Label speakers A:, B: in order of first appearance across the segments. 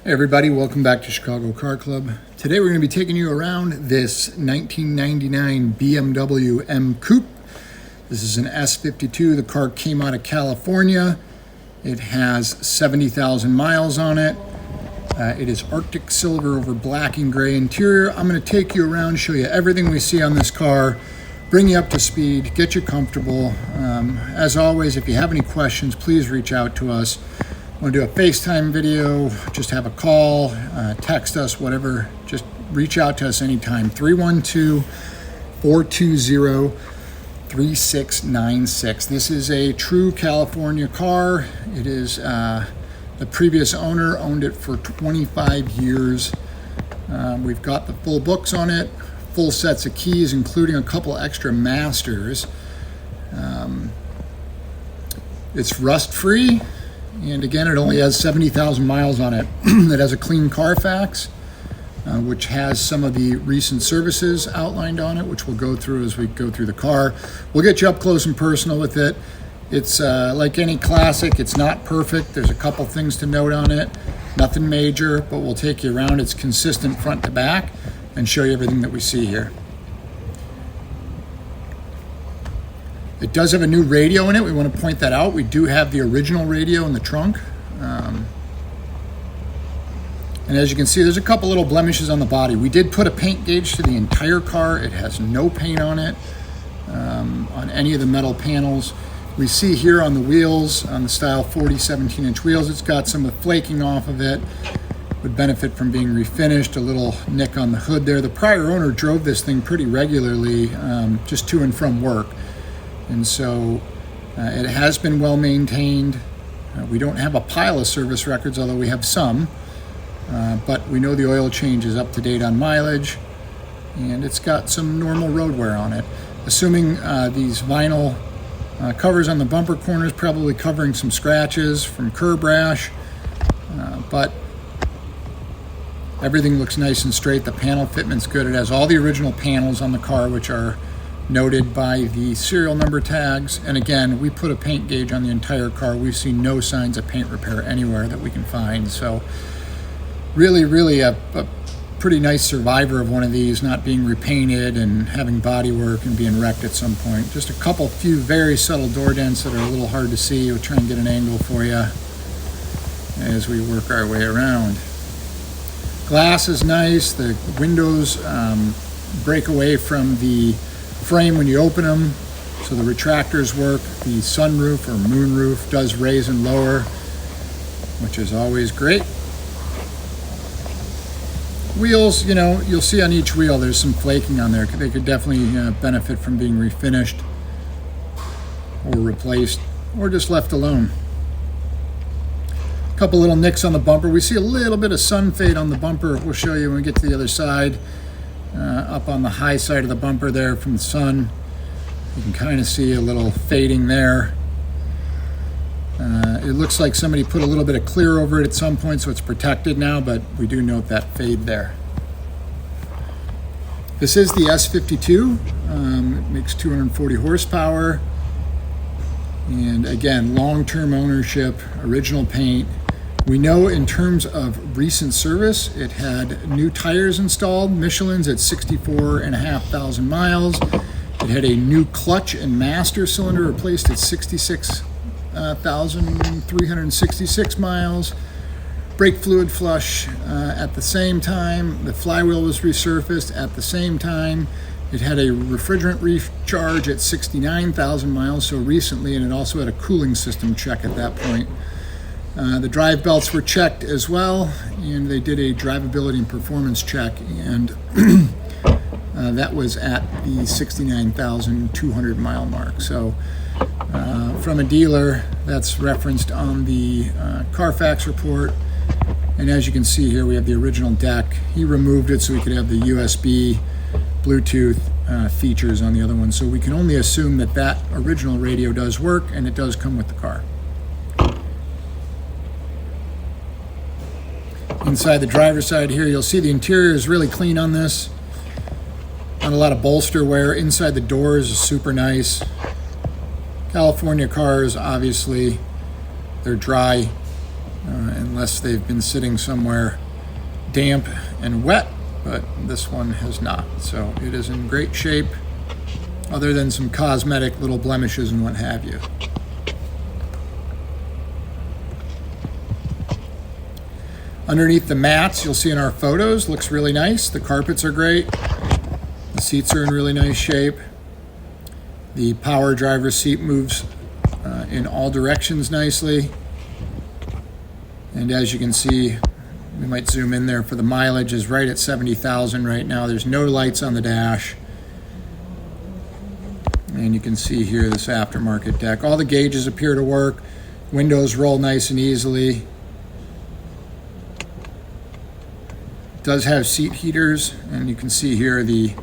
A: Hey everybody, welcome back to Chicago Car Club. Today we're going to be taking you around this 1999 BMW M Coupe. This is an S52. The car came out of California. It has 70,000 miles on it. It is Arctic silver over black and gray interior. I'm going to take you around, show you everything we see on this car, bring you up to speed, get you comfortable. As always, if you have any questions, please reach out to us. Want to do a FaceTime video, just have a call, text us, whatever. Just reach out to us anytime. 312-420-3696. This is a true California car. It is, the previous owner owned it for 25 years. We've got the full books on it, full sets of keys, including a couple extra masters. It's rust-free. And again, it only has 70,000 miles on it. It has a clean Carfax, which has some of the recent services outlined on it, which we'll go through as we go through the car. We'll get you up close and personal with it. It's like any classic, it's not perfect. There's a couple things to note on it. Nothing major, but we'll take you around. It's consistent front to back and show you everything that we see here. It does have a new radio in it. We want to point that out. We do have the original radio in the trunk. And as you can see, there's a couple little blemishes on the body. We did put a paint gauge to the entire car. It has no paint on it, on any of the metal panels. We see here on the wheels, on the style 40 17-inch wheels, it's got some flaking off of it. Would benefit from being refinished. A little nick on the hood there. The prior owner drove this thing pretty regularly, just to and from work. And so it has been well maintained. We don't have a pile of service records, although we have some, but we know the oil change is up to date on mileage, and it's got some normal road wear on it. Assuming these vinyl covers on the bumper corners, probably covering some scratches from curb rash, but everything looks nice and straight. The panel fitment's good. It has all the original panels on the car, which are noted by the serial number tags. And again, we put a paint gauge on the entire car. We've seen no signs of paint repair anywhere that we can find. So really a pretty nice survivor of one of these, not being repainted and having body work and being wrecked at some point. Just a few very subtle door dents that are a little hard to see. We'll try and get an angle for you as we work our way around. Glass is nice. The windows break away from the frame when you open them, so the retractors work. The sunroof or moonroof does raise and lower, which is always great. Wheels, you know, you'll see on each wheel there's some flaking on there. They could definitely benefit from being refinished or replaced or just left alone. A couple little nicks on the bumper. We see a little bit of sun fade on the bumper. We'll show you when we get to the other side. Up on the high side of the bumper there from the sun, you can kind of see a little fading there. It looks like somebody put a little bit of clear over it at some point, so it's protected now, but we do note that fade there. This is the S52. It makes 240 horsepower. And again, long-term ownership, original paint. We know in terms of recent service, it had new tires installed, Michelin's at 64,500 miles. It had a new clutch and master cylinder replaced at 66,366 miles. Brake fluid flush at the same time. The flywheel was resurfaced at the same time. It had a refrigerant recharge at 69,000 miles, so recently, and it also had a cooling system check at that point. The drive belts were checked as well, and they did a drivability and performance check, and that was at the 69,200 mile mark. So from a dealer, that's referenced on the Carfax report. And as you can see here, we have the original deck. He removed it so we could have the USB, Bluetooth features on the other one. So we can only assume that that original radio does work, and it does come with the car. Inside the driver's side here, you'll see the interior is really clean on this. Not a lot of bolster wear. Inside the doors is super nice. California cars, obviously, they're dry and unless they've been sitting somewhere damp and wet, but this one has not. So it is in great shape, other than some cosmetic little blemishes and what have you. Underneath the mats, you'll see in our photos, looks really nice. The carpets are great. The seats are in really nice shape. The power driver's seat moves in all directions nicely. And as you can see, we might zoom in there, for the mileage is right at 70,000 right now. There's no lights on the dash. And you can see here this aftermarket deck. All the gauges appear to work. Windows roll nice and easily. It does have seat heaters, and you can see here the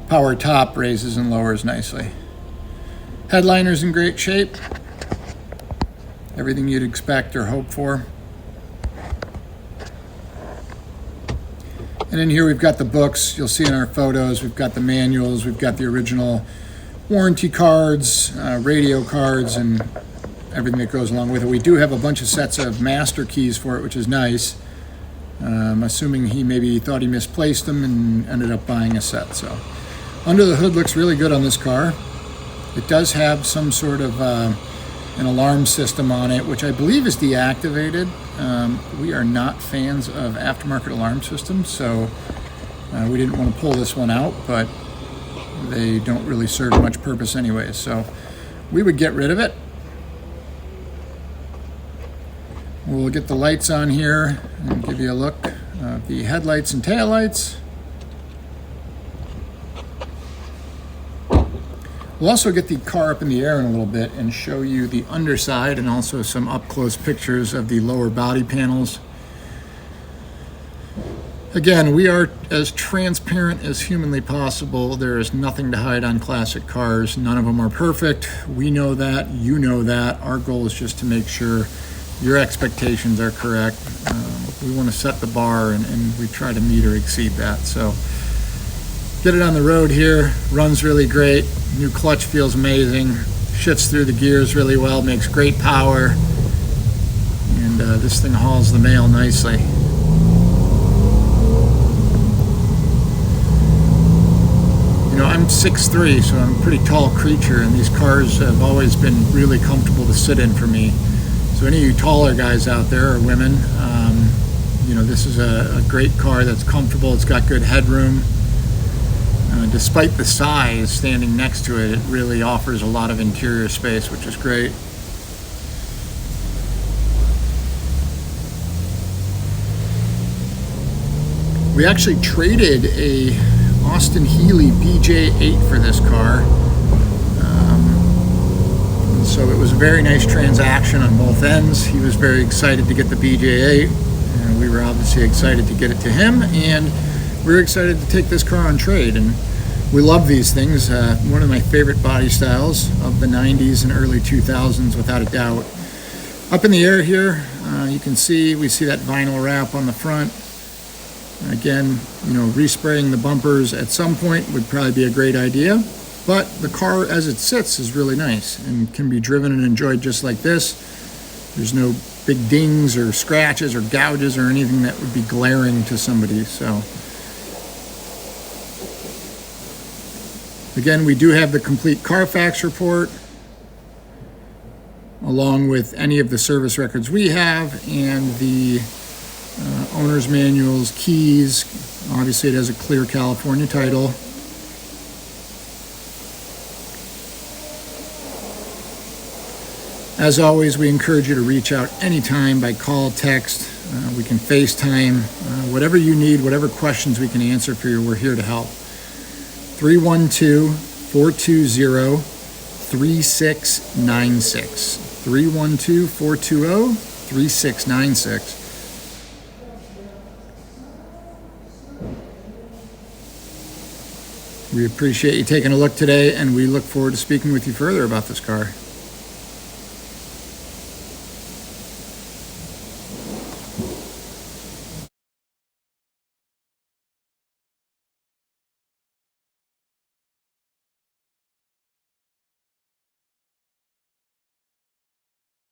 A: power top raises and lowers nicely. Headliner's in great shape. Everything you'd expect or hope for. And in here we've got the books. You'll see in our photos, we've got the manuals, we've got the original warranty cards, radio cards, and everything that goes along with it. We do have a bunch of sets of master keys for it, which is nice. I'm assuming he maybe thought he misplaced them and ended up buying a set. So under the hood looks really good on this car. It does have some sort of an alarm system on it, which I believe is deactivated. We are not fans of aftermarket alarm systems, so we didn't want to pull this one out, but they don't really serve much purpose anyway, so we would get rid of it. We'll get the lights on here and give you a look of the headlights and taillights. We'll also get the car up in the air in a little bit and show you the underside and also some up-close pictures of the lower body panels. Again, we are as transparent as humanly possible. There is nothing to hide on classic cars. None of them are perfect. We know that. You know that. Our goal is just to make sure your expectations are correct. We want to set the bar, and we try to meet or exceed that. So get it on the road here. Runs really great. New clutch feels amazing. Shifts through the gears really well. Makes great power. And this thing hauls the mail nicely. You know, I'm 6'3", so I'm a pretty tall creature, and these cars have always been really comfortable to sit in for me. So any of you taller guys out there, or women, you know, this is a great car that's comfortable. It's got good headroom. Despite the size, standing next to it, it really offers a lot of interior space, which is great. We actually traded a Austin Healey BJ8 for this car. So it was a very nice transaction on both ends. He was very excited to get the BJ8, and we were obviously excited to get it to him, and we were excited to take this car on trade. And we love these things. One of my favorite body styles of the 90s and early 2000s, without a doubt. Up in the air here, you can see, we see that vinyl wrap on the front. Again, you know, respraying the bumpers at some point would probably be a great idea, but the car as it sits is really nice and can be driven and enjoyed just like this. There's no big dings or scratches or gouges or anything that would be glaring to somebody. So again, we do have the complete Carfax report along with any of the service records we have, and the owner's manuals, keys. Obviously it has a clear California title. As always, we encourage you to reach out anytime by call, text. We can FaceTime. Whatever you need, whatever questions we can answer for you, we're here to help. 312-420-3696. 312-420-3696. We appreciate you taking a look today, and we look forward to speaking with you further about this car.